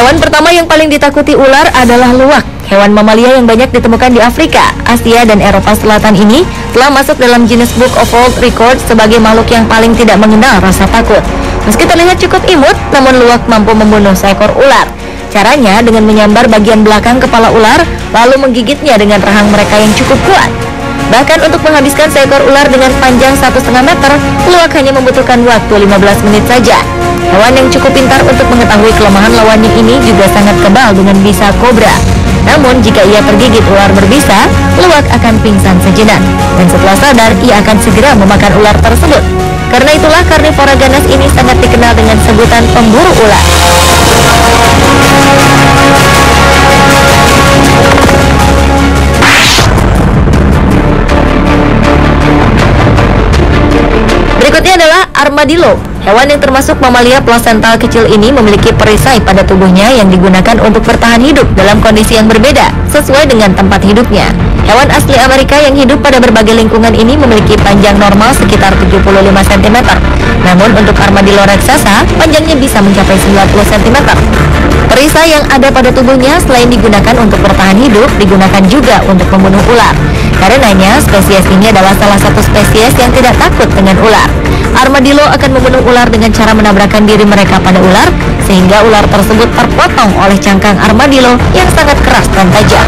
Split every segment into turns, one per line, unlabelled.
Hewan pertama yang paling ditakuti ular adalah luwak. Hewan mamalia yang banyak ditemukan di Afrika, Asia, dan Eropa Selatan ini telah masuk dalam Guinness Book of World Records sebagai makhluk yang paling tidak mengenal rasa takut. Meski terlihat cukup imut, namun luwak mampu membunuh seekor ular. Caranya dengan menyambar bagian belakang kepala ular, lalu menggigitnya dengan rahang mereka yang cukup kuat. Bahkan untuk menghabiskan seekor ular dengan panjang 1,5 meter, luwak hanya membutuhkan waktu 15 menit saja. Hewan yang cukup pintar untuk mengetahui kelemahan lawannya ini juga sangat kebal dengan bisa kobra. Namun jika ia tergigit ular berbisa, luwak akan pingsan sejenak. Dan setelah sadar, ia akan segera memakan ular tersebut. Karena itulah karnivora ganas ini sangat dikenal dengan sebutan pemburu ular. Berikutnya adalah armadillo. Hewan yang termasuk mamalia plasental kecil ini memiliki perisai pada tubuhnya yang digunakan untuk bertahan hidup dalam kondisi yang berbeda, sesuai dengan tempat hidupnya. Hewan asli Amerika yang hidup pada berbagai lingkungan ini memiliki panjang normal sekitar 75 cm. Namun untuk armadillo raksasa, panjangnya bisa mencapai 90 cm. Perisai yang ada pada tubuhnya selain digunakan untuk bertahan hidup, digunakan juga untuk membunuh ular. Karenanya, spesies ini adalah salah satu spesies yang tidak takut dengan ular. Armadillo akan membunuh ular dengan cara menabrakkan diri mereka pada ular, sehingga ular tersebut terpotong oleh cangkang armadillo yang sangat keras dan tajam.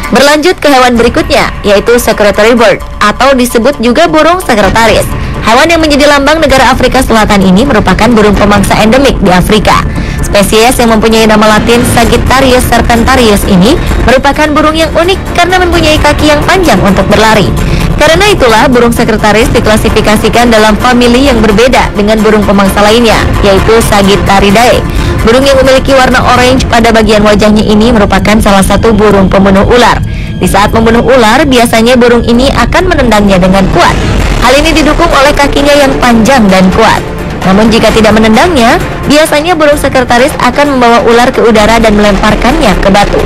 Berlanjut ke hewan berikutnya, yaitu secretary bird, atau disebut juga burung sekretaris. Hewan yang menjadi lambang negara Afrika Selatan ini merupakan burung pemangsa endemik di Afrika. Spesies yang mempunyai nama latin Sagittarius serpentarius ini merupakan burung yang unik karena mempunyai kaki yang panjang untuk berlari. Karena itulah burung sekretaris diklasifikasikan dalam famili yang berbeda dengan burung pemangsa lainnya, yaitu Sagittaridae. Burung yang memiliki warna orange pada bagian wajahnya ini merupakan salah satu burung pembunuh ular. Di saat membunuh ular, biasanya burung ini akan menendangnya dengan kuat. Hal ini didukung oleh kakinya yang panjang dan kuat. Namun jika tidak menendangnya, biasanya burung sekretaris akan membawa ular ke udara dan melemparkannya ke batu.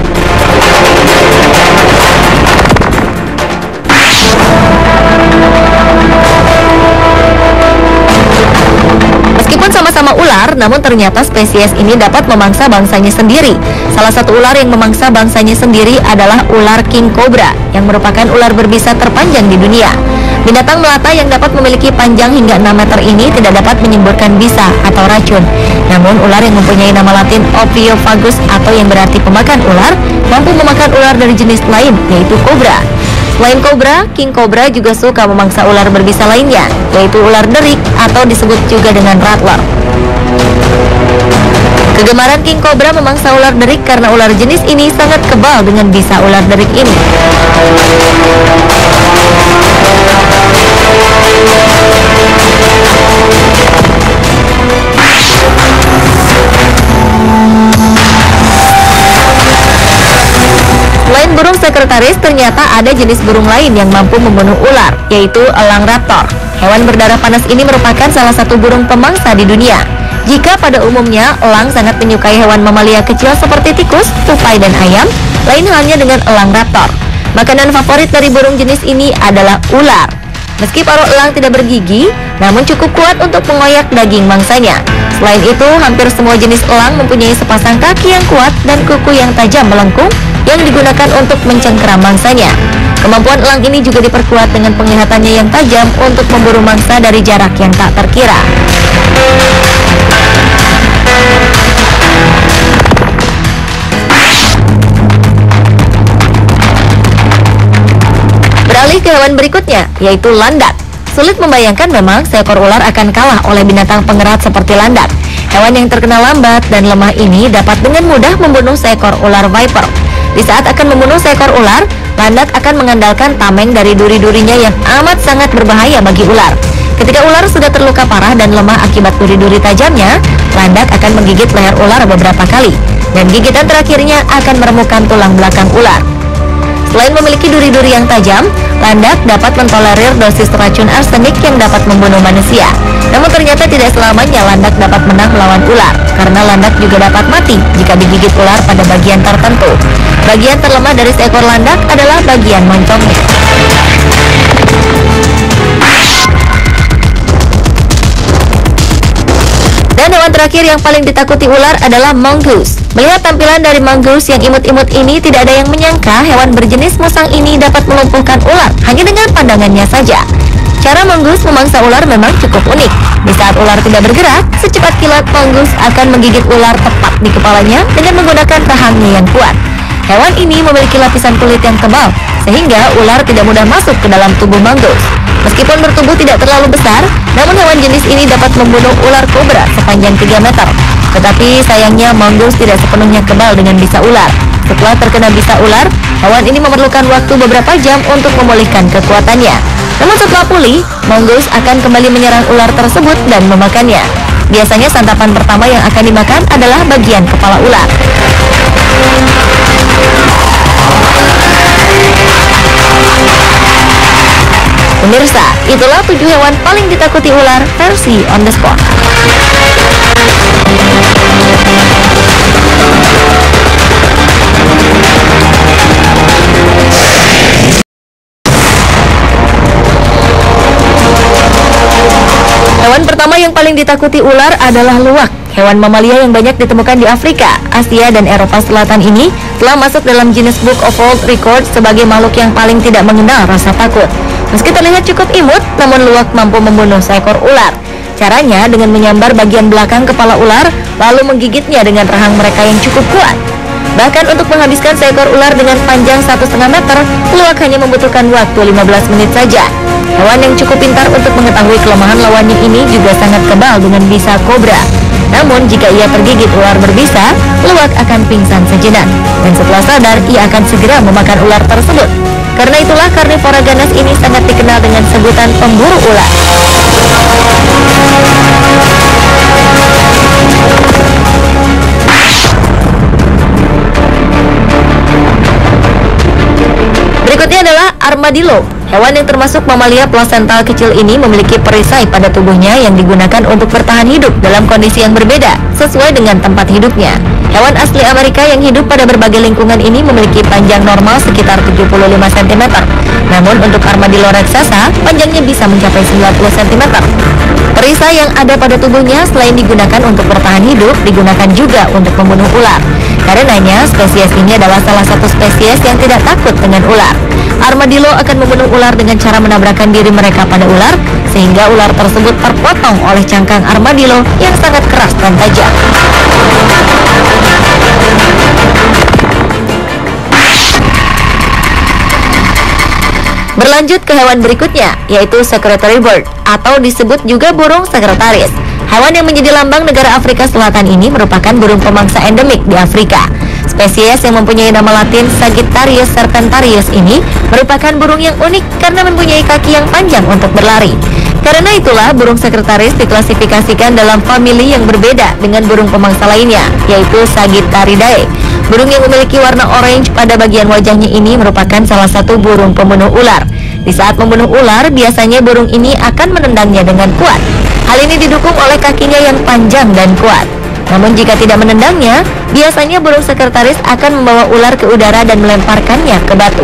Meskipun sama-sama ular, namun ternyata spesies ini dapat memangsa bangsanya sendiri. Salah satu ular yang memangsa bangsanya sendiri adalah ular king cobra, yang merupakan ular berbisa terpanjang di dunia. Binatang melata yang dapat memiliki panjang hingga 6 meter ini tidak dapat menyemburkan bisa atau racun. Namun ular yang mempunyai nama latin Ophiopagus atau yang berarti pemakan ular, mampu memakan ular dari jenis lain, yaitu kobra. Selain kobra, king cobra juga suka memangsa ular berbisa lainnya, yaitu ular derik atau disebut juga dengan rattler. Kegemaran king cobra memangsa ular derik karena ular jenis ini sangat kebal dengan bisa ular derik ini. Selain burung sekretaris, ternyata ada jenis burung lain yang mampu membunuh ular, yaitu elang raptor. Hewan berdarah panas ini merupakan salah satu burung pemangsa di dunia. Jika pada umumnya elang sangat menyukai hewan mamalia kecil seperti tikus, tupai, dan ayam, lain halnya dengan elang raptor. Makanan favorit dari burung jenis ini adalah ular. Meski paruh elang tidak bergigi, namun cukup kuat untuk mengoyak daging mangsanya. Selain itu, hampir semua jenis elang mempunyai sepasang kaki yang kuat dan kuku yang tajam melengkung yang digunakan untuk mencengkeram mangsanya. Kemampuan elang ini juga diperkuat dengan penglihatannya yang tajam untuk memburu mangsa dari jarak yang tak terkira. Beralih ke hewan berikutnya, yaitu landak. Sulit membayangkan memang seekor ular akan kalah oleh binatang pengerat seperti landak. Hewan yang terkenal lambat dan lemah ini dapat dengan mudah membunuh seekor ular viper. Di saat akan membunuh seekor ular, landak akan mengandalkan tameng dari duri-durinya yang amat sangat berbahaya bagi ular. Ketika ular sudah terluka parah dan lemah akibat duri-duri tajamnya, landak akan menggigit leher ular beberapa kali, dan gigitan terakhirnya akan meremukkan tulang belakang ular. Selain memiliki duri-duri yang tajam, landak dapat mentolerir dosis racun arsenik yang dapat membunuh manusia. Namun ternyata tidak selamanya landak dapat menang melawan ular, karena landak juga dapat mati jika digigit ular pada bagian tertentu. Bagian terlemah dari seekor landak adalah bagian moncongnya. Dan hewan terakhir yang paling ditakuti ular adalah mongoose. Melihat tampilan dari mongoose yang imut-imut ini, tidak ada yang menyangka hewan berjenis musang ini dapat melumpuhkan ular hanya dengan pandangannya saja. Cara mongoose memangsa ular memang cukup unik. Di saat ular tidak bergerak, secepat kilat mongoose akan menggigit ular tepat di kepalanya dengan menggunakan rahangnya yang kuat. Hewan ini memiliki lapisan kulit yang tebal, sehingga ular tidak mudah masuk ke dalam tubuh mongoose. Meskipun bertubuh tidak terlalu besar, namun hewan jenis ini dapat membunuh ular kobra sepanjang 3 meter. Tetapi sayangnya mongoose tidak sepenuhnya kebal dengan bisa ular. Setelah terkena bisa ular, hewan ini memerlukan waktu beberapa jam untuk memulihkan kekuatannya. Namun setelah pulih, mongoose akan kembali menyerang ular tersebut dan memakannya. Biasanya santapan pertama yang akan dimakan adalah bagian kepala ular. Pemirsa, itulah 7 hewan paling ditakuti ular versi On The Spot. Hewan pertama yang paling ditakuti ular adalah luwak. Hewan mamalia yang banyak ditemukan di Afrika, Asia, dan Eropa Selatan ini telah masuk dalam Guinness Book of World Records sebagai makhluk yang paling tidak mengenal rasa takut. Meski terlihat cukup imut, namun luwak mampu membunuh seekor ular. Caranya dengan menyambar bagian belakang kepala ular, lalu menggigitnya dengan rahang mereka yang cukup kuat. Bahkan untuk menghabiskan seekor ular dengan panjang 1,5 meter, luwak hanya membutuhkan waktu 15 menit saja. Hewan yang cukup pintar untuk mengetahui kelemahan lawannya ini juga sangat kebal dengan bisa kobra. Namun jika ia tergigit ular berbisa, luwak akan pingsan sejenak. Dan setelah sadar, ia akan segera memakan ular tersebut. Karena itulah karnivora ganas ini sangat dikenal dengan sebutan pemburu ular. Berikutnya adalah armadillo. Hewan yang termasuk mamalia plasental kecil ini memiliki perisai pada tubuhnya yang digunakan untuk bertahan hidup dalam kondisi yang berbeda sesuai dengan tempat hidupnya. Hewan asli Amerika yang hidup pada berbagai lingkungan ini memiliki panjang normal sekitar 75 cm. Namun untuk armadillo raksasa, panjangnya bisa mencapai 90 cm. Perisai yang ada pada tubuhnya selain digunakan untuk bertahan hidup, digunakan juga untuk membunuh ular. Karenanya, spesies ini adalah salah satu spesies yang tidak takut dengan ular. Armadillo akan membunuh ular dengan cara menabrakkan diri mereka pada ular, sehingga ular tersebut terpotong oleh cangkang armadillo yang sangat keras dan tajam. Berlanjut ke hewan berikutnya, yaitu secretary bird, atau disebut juga burung sekretaris. Hewan yang menjadi lambang negara Afrika Selatan ini merupakan burung pemangsa endemik di Afrika. Spesies yang mempunyai nama latin Sagittarius serpentarius ini merupakan burung yang unik karena mempunyai kaki yang panjang untuk berlari. Karena itulah burung sekretaris diklasifikasikan dalam famili yang berbeda dengan burung pemangsa lainnya, yaitu Sagittaridae. Burung yang memiliki warna orange pada bagian wajahnya ini merupakan salah satu burung pembunuh ular. Di saat membunuh ular, biasanya burung ini akan menendangnya dengan kuat. Hal ini didukung oleh kakinya yang panjang dan kuat. Namun jika tidak menendangnya, biasanya burung sekretaris akan membawa ular ke udara dan melemparkannya ke batu.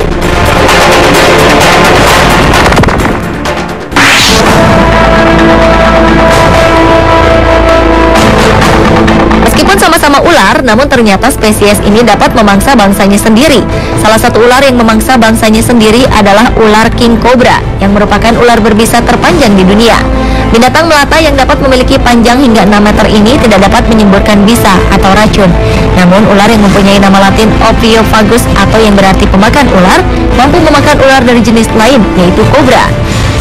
Meskipun sama-sama ular, namun ternyata spesies ini dapat memangsa bangsanya sendiri. Salah satu ular yang memangsa bangsanya sendiri adalah ular king cobra, yang merupakan ular berbisa terpanjang di dunia. Binatang melata yang dapat memiliki panjang hingga 6 meter ini tidak dapat menyemburkan bisa atau racun. Namun ular yang mempunyai nama latin Ophiopagus atau yang berarti pemakan ular, mampu memakan ular dari jenis lain, yaitu kobra.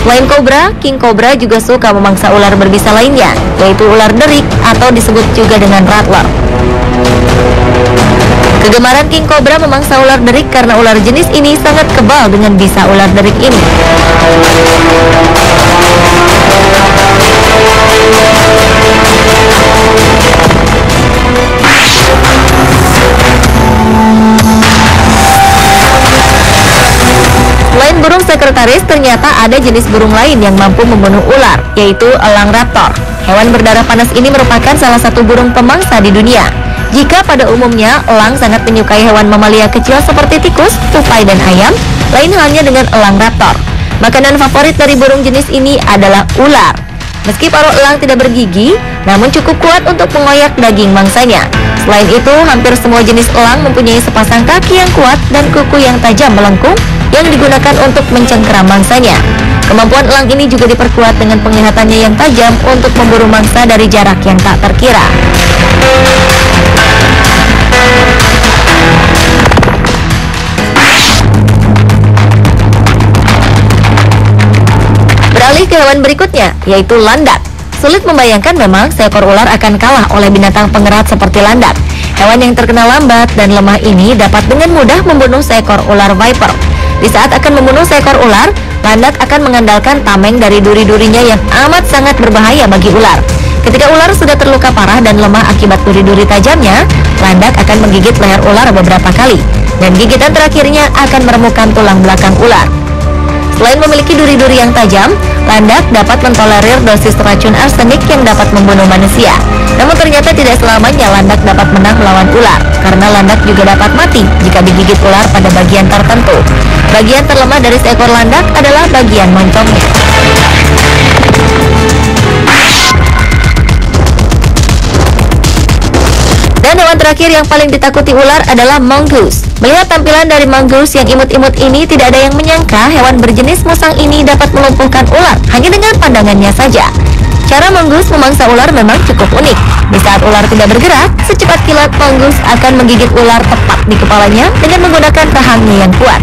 Selain kobra, king cobra juga suka memangsa ular berbisa lainnya, yaitu ular derik atau disebut juga dengan rattler. Kegemaran king cobra memangsa ular derik karena ular jenis ini sangat kebal dengan bisa ular derik ini. Selain burung sekretaris, ternyata ada jenis burung lain yang mampu membunuh ular, yaitu elang raptor. Hewan berdarah panas ini merupakan salah satu burung pemangsa di dunia. Jika pada umumnya elang sangat menyukai hewan mamalia kecil seperti tikus, tupai, dan ayam, lain halnya dengan elang raptor. Makanan favorit dari burung jenis ini adalah ular. Meski paruh elang tidak bergigi, namun cukup kuat untuk mengoyak daging mangsanya. Selain itu, hampir semua jenis elang mempunyai sepasang kaki yang kuat dan kuku yang tajam melengkung yang digunakan untuk mencengkeram mangsanya. Kemampuan elang ini juga diperkuat dengan penglihatannya yang tajam untuk memburu mangsa dari jarak yang tak terkira. Beralih ke hewan berikutnya, yaitu landak. Sulit membayangkan memang seekor ular akan kalah oleh binatang pengerat seperti landak. Hewan yang terkenal lambat dan lemah ini dapat dengan mudah membunuh seekor ular viper. Di saat akan membunuh seekor ular, landak akan mengandalkan tameng dari duri-durinya yang amat sangat berbahaya bagi ular. Ketika ular sudah terluka parah dan lemah akibat duri-duri tajamnya, landak akan menggigit leher ular beberapa kali, dan gigitan terakhirnya akan meremukan tulang belakang ular. Selain memiliki duri-duri yang tajam, landak dapat mentolerir dosis racun arsenik yang dapat membunuh manusia. Namun ternyata tidak selamanya landak dapat menang melawan ular, karena landak juga dapat mati jika digigit ular pada bagian tertentu. Bagian terlemah dari seekor landak adalah bagian moncongnya. Dan hewan terakhir yang paling ditakuti ular adalah mongoose. Melihat tampilan dari mongoose yang imut-imut ini, tidak ada yang menyangka hewan berjenis musang ini dapat melumpuhkan ular hanya dengan pandangannya saja. Cara mongoose memangsa ular memang cukup unik. Di saat ular tidak bergerak, secepat kilat mongoose akan menggigit ular tepat di kepalanya dengan menggunakan rahangnya yang kuat.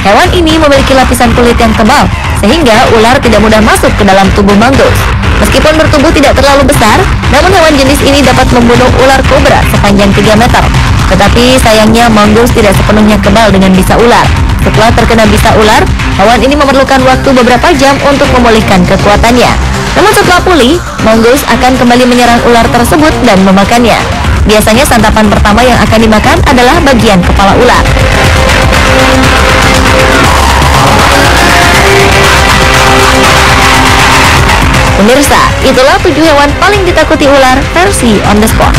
Hewan ini memiliki lapisan kulit yang tebal, sehingga ular tidak mudah masuk ke dalam tubuh mongoose. Meskipun bertubuh tidak terlalu besar, namun hewan jenis ini dapat membunuh ular kobra sepanjang 3 meter. Tetapi sayangnya mongoose tidak sepenuhnya kebal dengan bisa ular. Setelah terkena bisa ular, hewan ini memerlukan waktu beberapa jam untuk memulihkan kekuatannya. Namun setelah pulih, mongoose akan kembali menyerang ular tersebut dan memakannya. Biasanya santapan pertama yang akan dimakan adalah bagian kepala ular. Pemirsa, itulah 7 hewan paling ditakuti ular versi On The Spot.